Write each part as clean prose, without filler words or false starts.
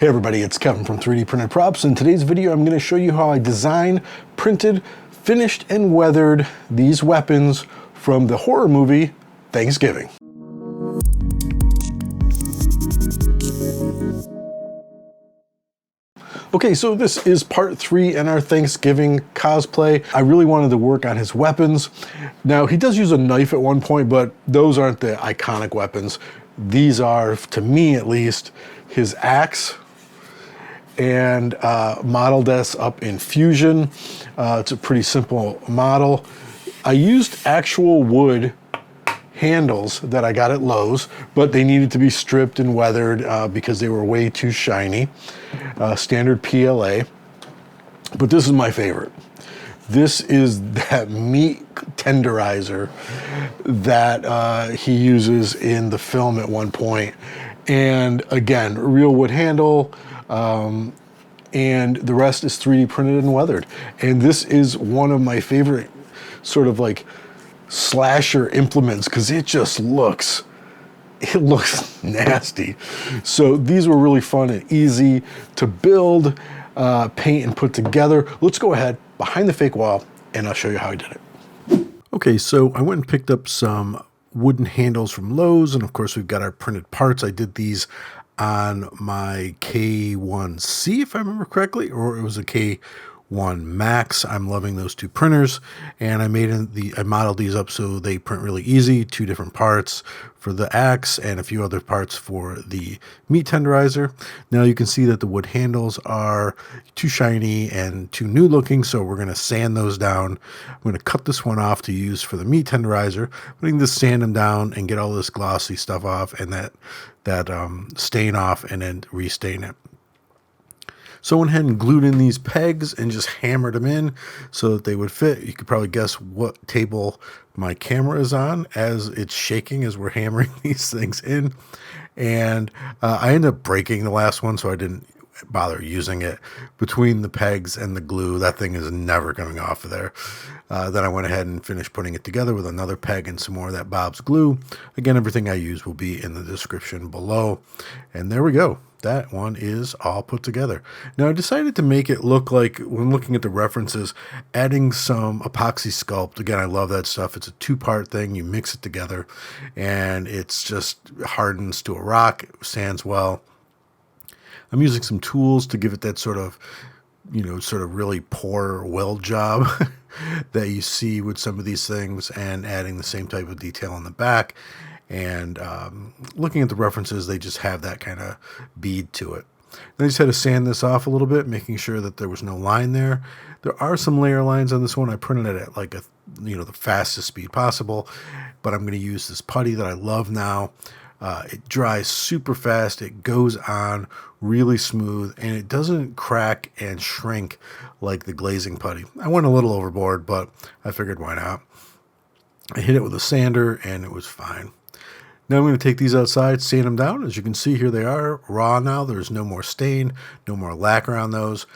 Hey everybody, it's Kevin from 3D Printed Props. In today's video, I'm going to show you how I designed, printed, finished, and weathered these weapons from the horror movie Thanksgiving. Okay, so this is part 3 in our Thanksgiving cosplay. I really wanted to work on his weapons. Now, he does use a knife at one point, but those aren't the iconic weapons. These are, to me at least, his axe, and modeled this up in Fusion. It's a pretty simple model. I used actual wood handles that I got at Lowe's, but they needed to be stripped and weathered because they were way too shiny. Standard PLA, but this is my favorite. This is that meat tenderizer that he uses in the film at one point. And again, real wood handle, and the rest is 3D printed and weathered. And this is one of my favorite sort of like slasher implements because it just looks nasty. So these were really fun and easy to build, paint, and put together. Let's go ahead behind the fake wall and I'll show you how I did it. Okay, so I went and picked up some wooden handles from Lowe's, and of course we've got our printed parts. I did these on my K1C, if I remember correctly, or it was a K1 Max. I'm loving those two printers, and I modeled these up so they print really easy. 2 different parts for the axe and a few other parts for the meat tenderizer. Now you can see that the wood handles are too shiny and too new looking, so we're going to sand those down. I'm going to cut this one off to use for the meat tenderizer. We can just sand them down and get all this glossy stuff off and that stain off, and then restain it. So I went ahead and glued in these pegs and just hammered them in so that they would fit. You could probably guess what table my camera is on as it's shaking as we're hammering these things in. And I ended up breaking the last one, so I didn't bother using it. Between the pegs and the glue, that thing is never coming off of there. Then I went ahead and finished putting it together with another peg and some more of that Bob's glue. Again, everything I use will be in the description below. And there we go. That one is all put together. Now I decided to make it look like, when looking at the references, adding some epoxy sculpt. Again, I love that stuff. It's a 2-part thing. You mix it together and it's just hardens to a rock, sands well. I'm using some tools to give it that sort of really poor weld job that you see with some of these things, and adding the same type of detail on the back. And looking at the references, they just have that kind of bead to it. Then I just had to sand this off a little bit, making sure that there was no line there. There are some layer lines on this one. I printed it at like the fastest speed possible, but I'm going to use this putty that I love now. It dries super fast, it goes on really smooth, and it doesn't crack and shrink like the glazing putty. I went a little overboard, but I figured why not. I hit it with a sander and it was fine. Now I'm going to take these outside, sand them down. As you can see, here they are, raw now. There's no more stain, no more lacquer on those.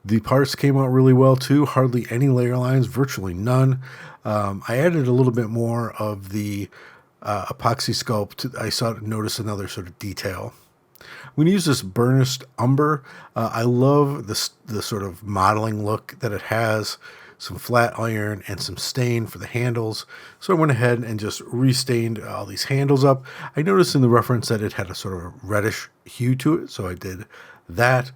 The parts came out really well too, hardly any layer lines, virtually none. I added a little bit more of the epoxy sculpt. I noticed another sort of detail. I'm going to use this burnished umber. I love the sort of modeling look that it has. Some flat iron and some stain for the handles. So I went ahead and just restained all these handles up. I noticed in the reference that it had a sort of a reddish hue to it, so I did that.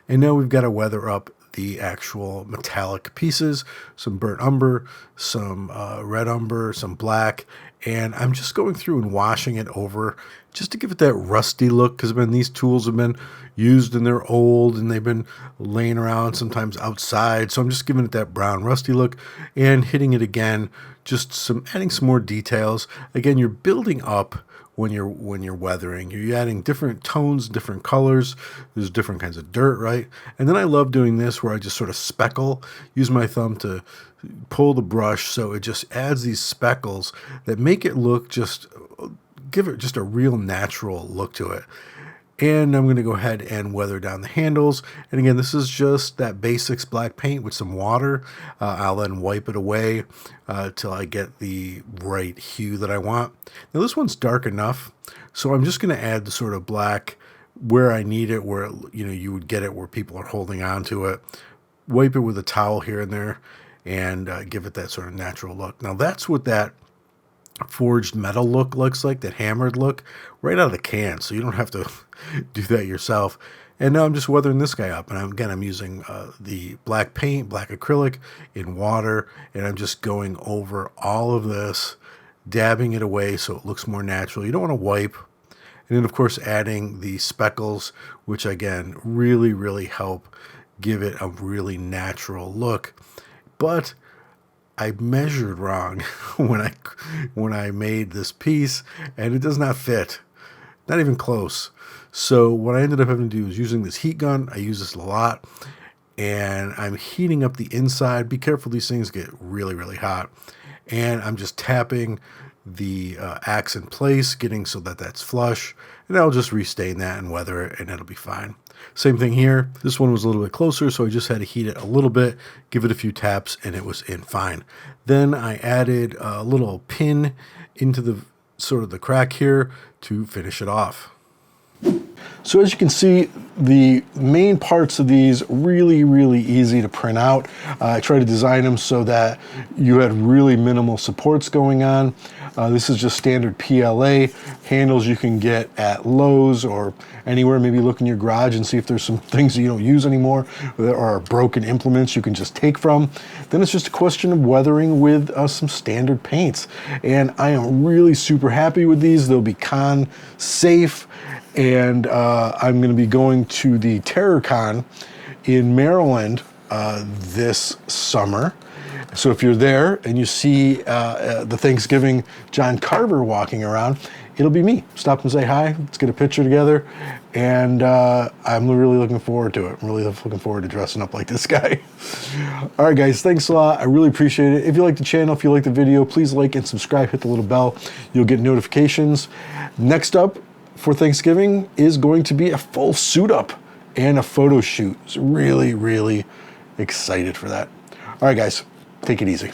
And now we've got to weather up the actual metallic pieces, some burnt umber, some red umber, some black, and I'm just going through and washing it over just to give it that rusty look, because these tools have been used and they're old and they've been laying around sometimes outside, so I'm just giving it that brown rusty look and hitting it again, just adding some more details. Again, you're building up when you're weathering. You're adding different tones, different colors. There's different kinds of dirt, right? And then I love doing this where I just sort of speckle, use my thumb to pull the brush so it just adds these speckles that make it look give it just a real natural look to it. And I'm going to go ahead and weather down the handles. And again, this is just that basics black paint with some water. I'll then wipe it away till I get the right hue that I want. Now this one's dark enough, so I'm just going to add the sort of black where I need it, where, you know, you would get it where people are holding on to it. Wipe it with a towel here and there and give it that sort of natural look. Now that's what that forged metal look looks like, that hammered look, right out of the can, so you don't have to do that yourself. And now I'm just weathering this guy up, and I'm using the black paint, black acrylic in water, and I'm just going over all of this, dabbing it away so it looks more natural. You don't want to wipe. And then, of course, adding the speckles, which, again, really, really help give it a really natural look. But I measured wrong when I made this piece, and it does not fit. Not even close. So what I ended up having to do is using this heat gun. I use this a lot, and I'm heating up the inside. Be careful, these things get really, really hot. And I'm just tapping the axe in place, getting so that that's flush, and I'll just restain that and weather it, and it'll be fine. Same thing here. This one was a little bit closer, so I just had to heat it a little bit, give it a few taps, and it was in fine. Then I added a little pin into the sort of the crack here to finish it off. So as you can see, the main parts of these really, really easy to print out. I tried to design them so that you had really minimal supports going on. This is just standard PLA handles you can get at Lowe's or anywhere. Maybe look in your garage and see if there's some things that you don't use anymore or are broken implements you can just take from. Then it's just a question of weathering with some standard paints. And I am really super happy with these. They'll be con safe. And I'm going to be going to the TerrorCon in Maryland this summer. So if you're there and you see the Thanksgiving John Carver walking around, it'll be me. Stop and say hi. Let's get a picture together. And I'm really looking forward to it. I'm really looking forward to dressing up like this guy. All right, guys, thanks a lot. I really appreciate it. If you like the channel, if you like the video, please like and subscribe. Hit the little bell. You'll get notifications. Next up for Thanksgiving is going to be a full suit up and a photo shoot. So really, really excited for that. All right, guys, take it easy.